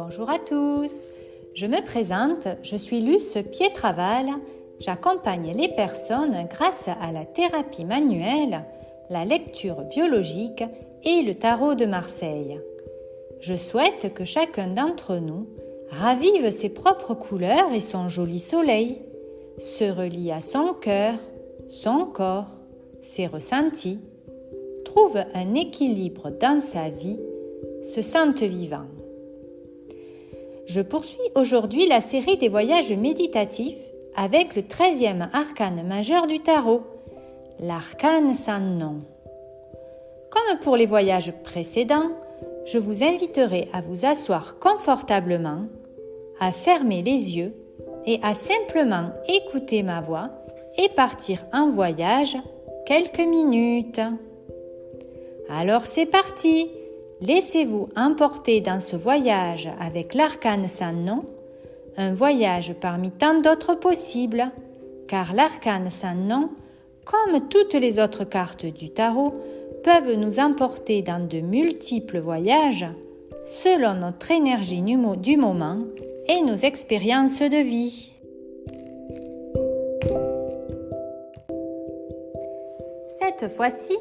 Bonjour à tous, je me présente, je suis Luce Pietraval, j'accompagne les personnes grâce à la thérapie manuelle, la lecture biologique et le tarot de Marseille. Je souhaite que chacun d'entre nous ravive ses propres couleurs et son joli soleil, se relie à son cœur, son corps, ses ressentis, trouve un équilibre dans sa vie, se sente vivant. Je poursuis aujourd'hui la série des voyages méditatifs avec le 13e arcane majeur du tarot, l'arcane sans nom. Comme pour les voyages précédents, je vous inviterai à vous asseoir confortablement, à fermer les yeux et à simplement écouter ma voix et partir en voyage quelques minutes. Alors c'est parti! Laissez-vous emporter dans ce voyage avec l'arcane sans nom, un voyage parmi tant d'autres possibles, car l'arcane sans nom, comme toutes les autres cartes du tarot, peuvent nous emporter dans de multiples voyages selon notre énergie du moment et nos expériences de vie. Cette fois-ci,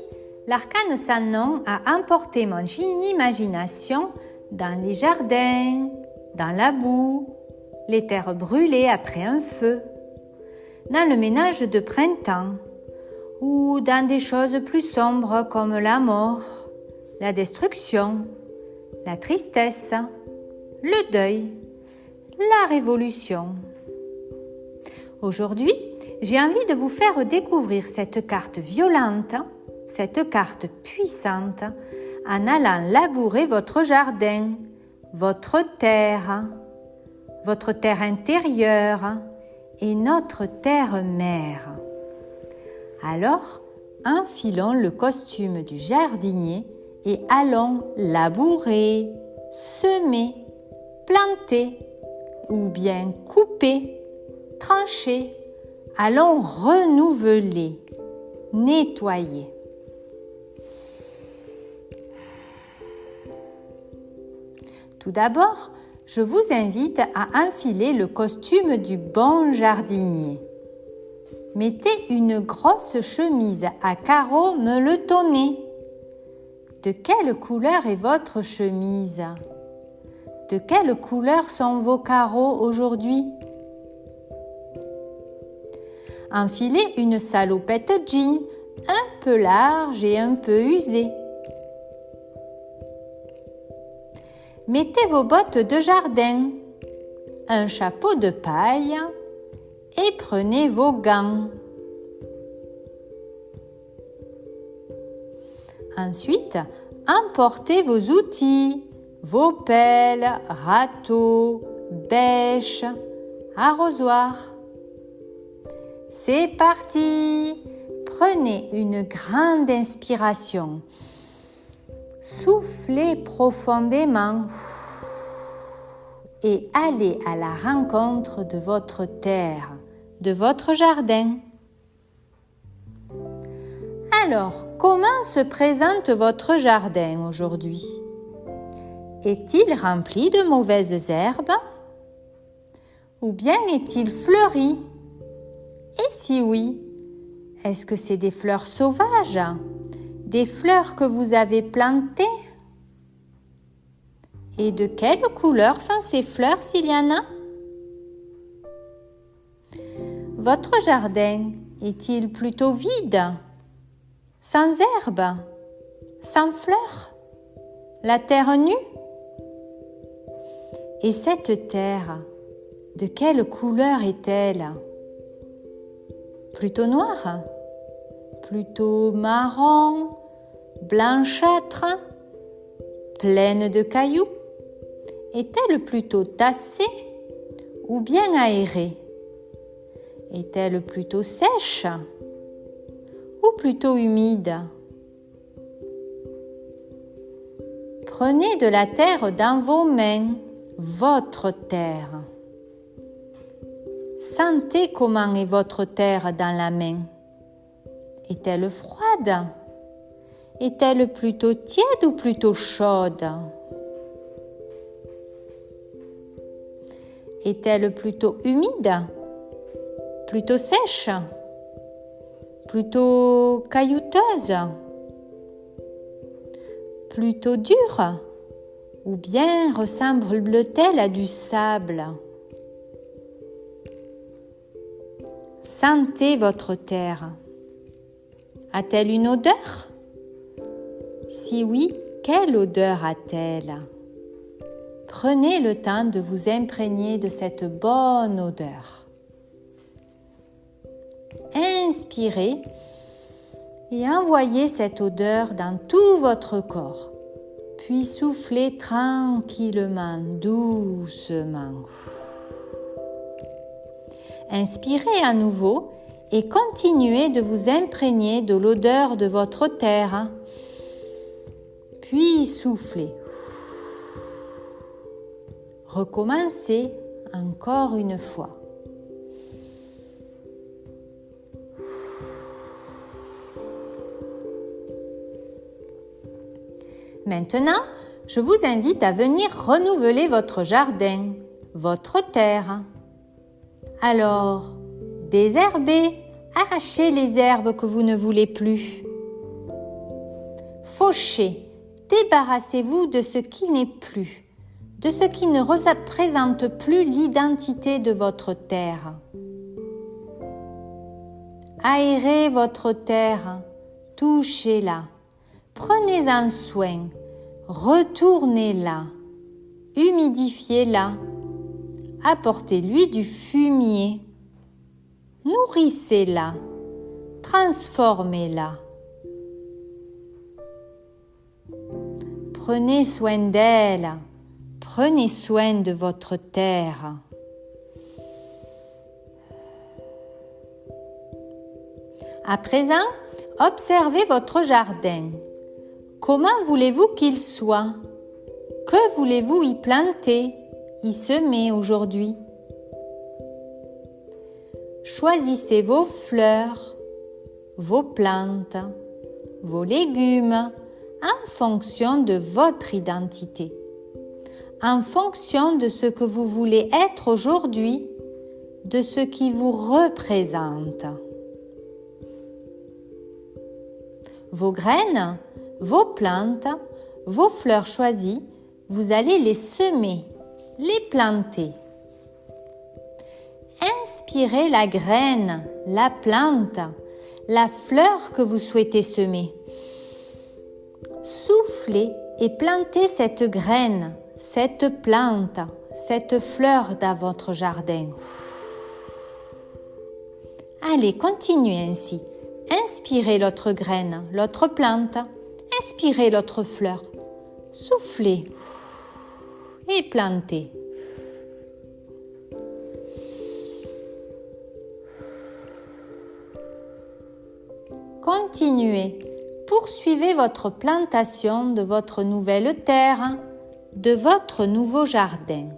l'arcane sans nom a emporté mon imagination dans les jardins, dans la boue, les terres brûlées après un feu, dans le ménage de printemps, ou dans des choses plus sombres comme la mort, la destruction, la tristesse, le deuil, la révolution. Aujourd'hui, j'ai envie de vous faire découvrir cette carte violente, cette carte puissante, en allant labourer votre jardin, votre terre intérieure et notre terre-mère. Alors, enfilons le costume du jardinier et allons labourer, semer, planter ou bien couper, trancher. Allons renouveler, nettoyer. Tout d'abord, je vous invite à enfiler le costume du bon jardinier. Mettez une grosse chemise à carreaux meuletonnés. De quelle couleur est votre chemise? De quelle couleur sont vos carreaux aujourd'hui? Enfilez une salopette jean, un peu large et un peu usée. Mettez vos bottes de jardin, un chapeau de paille et prenez vos gants. Ensuite, emportez vos outils, vos pelles, râteaux, bêches, arrosoirs. C'est parti! Prenez une grande inspiration. Soufflez profondément et allez à la rencontre de votre terre, de votre jardin. Alors, comment se présente votre jardin aujourd'hui? Est-il rempli de mauvaises herbes? Ou bien est-il fleuri? Et si oui, est-ce que c'est des fleurs sauvages? Des fleurs que vous avez plantées? Et de quelle couleur sont ces fleurs s'il y en a? Votre jardin est-il plutôt vide? Sans herbe? Sans fleurs? La terre nue? Et cette terre, de quelle couleur est-elle? Plutôt noire? Plutôt marron, blanchâtre, pleine de cailloux? Est-elle plutôt tassée ou bien aérée? Est-elle plutôt sèche ou plutôt humide? Prenez de la terre dans vos mains, votre terre. Sentez comment est votre terre dans la main. Est-elle froide? Est-elle plutôt tiède ou plutôt chaude? est-elle plutôt humide, plutôt sèche, plutôt caillouteuse, plutôt dure, ou bien ressemble-t-elle à du sable? Sentez votre terre. A-t-elle une odeur? Si oui, quelle odeur a-t-elle? Prenez le temps de vous imprégner de cette bonne odeur. Inspirez et envoyez cette odeur dans tout votre corps. Puis soufflez tranquillement, doucement. Inspirez à nouveau et continuez de vous imprégner de l'odeur de votre terre. Puis soufflez. Recommencez encore une fois. Maintenant, je vous invite à venir renouveler votre jardin, votre terre. Alors, désherbez, arrachez les herbes que vous ne voulez plus. Fauchez, débarrassez-vous de ce qui n'est plus, de ce qui ne représente plus l'identité de votre terre. Aérez votre terre, touchez-la, prenez-en soin, retournez-la, humidifiez-la, apportez-lui du fumier, nourrissez-la, transformez-la. Prenez soin d'elle, prenez soin de votre terre. À présent, observez votre jardin. Comment voulez-vous qu'il soit? Que voulez-vous y planter, y semer aujourd'hui? Choisissez vos fleurs, vos plantes, vos légumes en fonction de votre identité, en fonction de ce que vous voulez être aujourd'hui, de ce qui vous représente. Vos graines, vos plantes, vos fleurs choisies, vous allez les semer, les planter. Inspirez la graine, la plante, la fleur que vous souhaitez semer. Soufflez et plantez cette graine, cette plante, cette fleur dans votre jardin. Allez, continuez ainsi. Inspirez l'autre graine, l'autre plante. Inspirez l'autre fleur. Soufflez et plantez. Continuez. Poursuivez votre plantation de votre nouvelle terre, de votre nouveau jardin.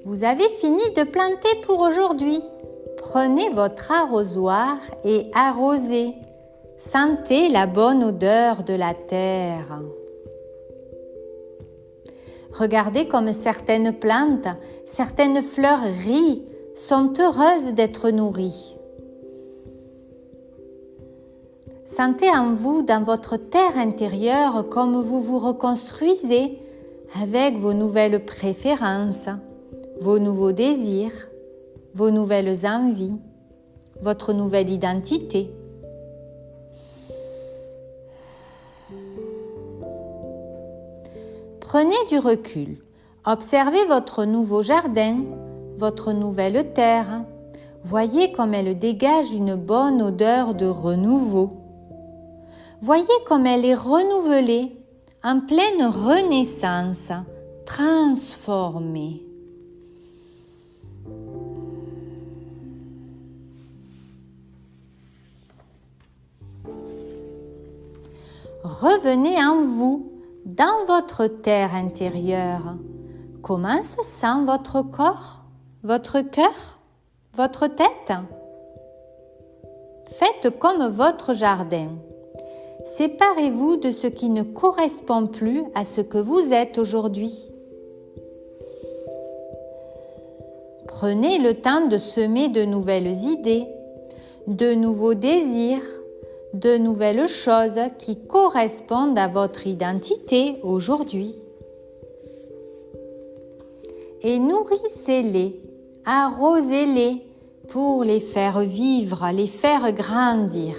Vous avez fini de planter pour aujourd'hui. Prenez votre arrosoir et arrosez. Sentez la bonne odeur de la terre. Regardez comme certaines plantes, certaines fleurs rient, sont heureuses d'être nourries. Sentez en vous, dans votre terre intérieure, comme vous vous reconstruisez avec vos nouvelles préférences, vos nouveaux désirs, vos nouvelles envies, votre nouvelle identité. Prenez du recul. Observez votre nouveau jardin, votre nouvelle terre. Voyez comme elle dégage une bonne odeur de renouveau. Voyez comme elle est renouvelée, en pleine renaissance, transformée. Revenez en vous, dans votre terre intérieure. Comment se sent votre corps, votre cœur, votre tête? Faites comme votre jardin. Séparez-vous de ce qui ne correspond plus à ce que vous êtes aujourd'hui. Prenez le temps de semer de nouvelles idées, de nouveaux désirs, de nouvelles choses qui correspondent à votre identité aujourd'hui. Et nourrissez-les, arrosez-les pour les faire vivre, les faire grandir.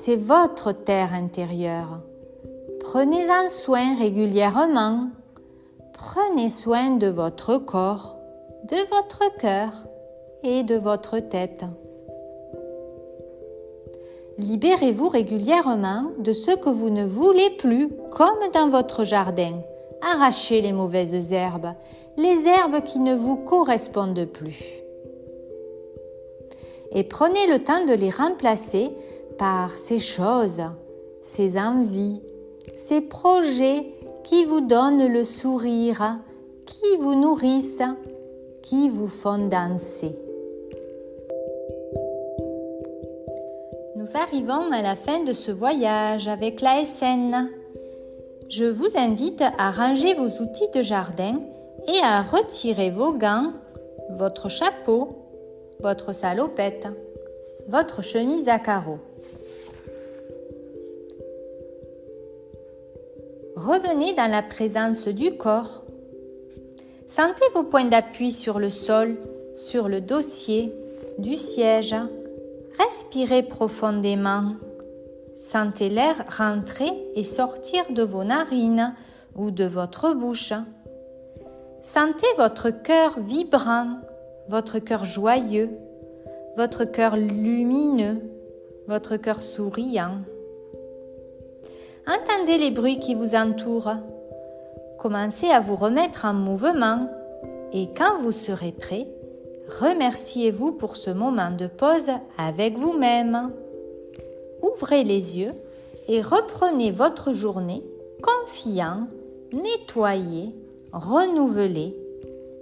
C'est votre terre intérieure. Prenez-en soin régulièrement. Prenez soin de votre corps, de votre cœur et de votre tête. Libérez-vous régulièrement de ce que vous ne voulez plus, comme dans votre jardin. Arrachez les mauvaises herbes, les herbes qui ne vous correspondent plus. Et prenez le temps de les remplacer par ces choses, ces envies, ces projets qui vous donnent le sourire, qui vous nourrissent, qui vous font danser. Nous arrivons à la fin de ce voyage avec l'ASN. Je vous invite à ranger vos outils de jardin et à retirer vos gants, votre chapeau, votre salopette, votre chemise à carreaux. Revenez dans la présence du corps. Sentez vos points d'appui sur le sol, sur le dossier du siège. Respirez profondément. Sentez l'air rentrer et sortir de vos narines ou de votre bouche. Sentez votre cœur vibrant, votre cœur joyeux, votre cœur lumineux, votre cœur souriant. Entendez les bruits qui vous entourent. Commencez à vous remettre en mouvement et quand vous serez prêt, remerciez-vous pour ce moment de pause avec vous-même. Ouvrez les yeux et reprenez votre journée confiant, nettoyé, renouvelé,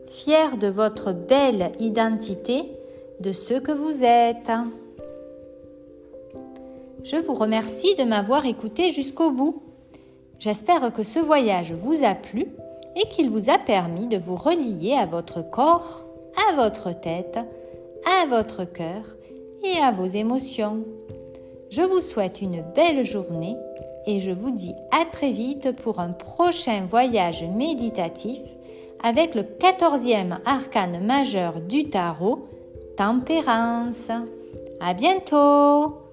fier de votre belle identité, de ce que vous êtes. Je vous remercie de m'avoir écouté jusqu'au bout. J'espère que ce voyage vous a plu et qu'il vous a permis de vous relier à votre corps, à votre tête, à votre cœur et à vos émotions. Je vous souhaite une belle journée et je vous dis à très vite pour un prochain voyage méditatif avec le 14e arcane majeur du tarot, Tempérance. À bientôt!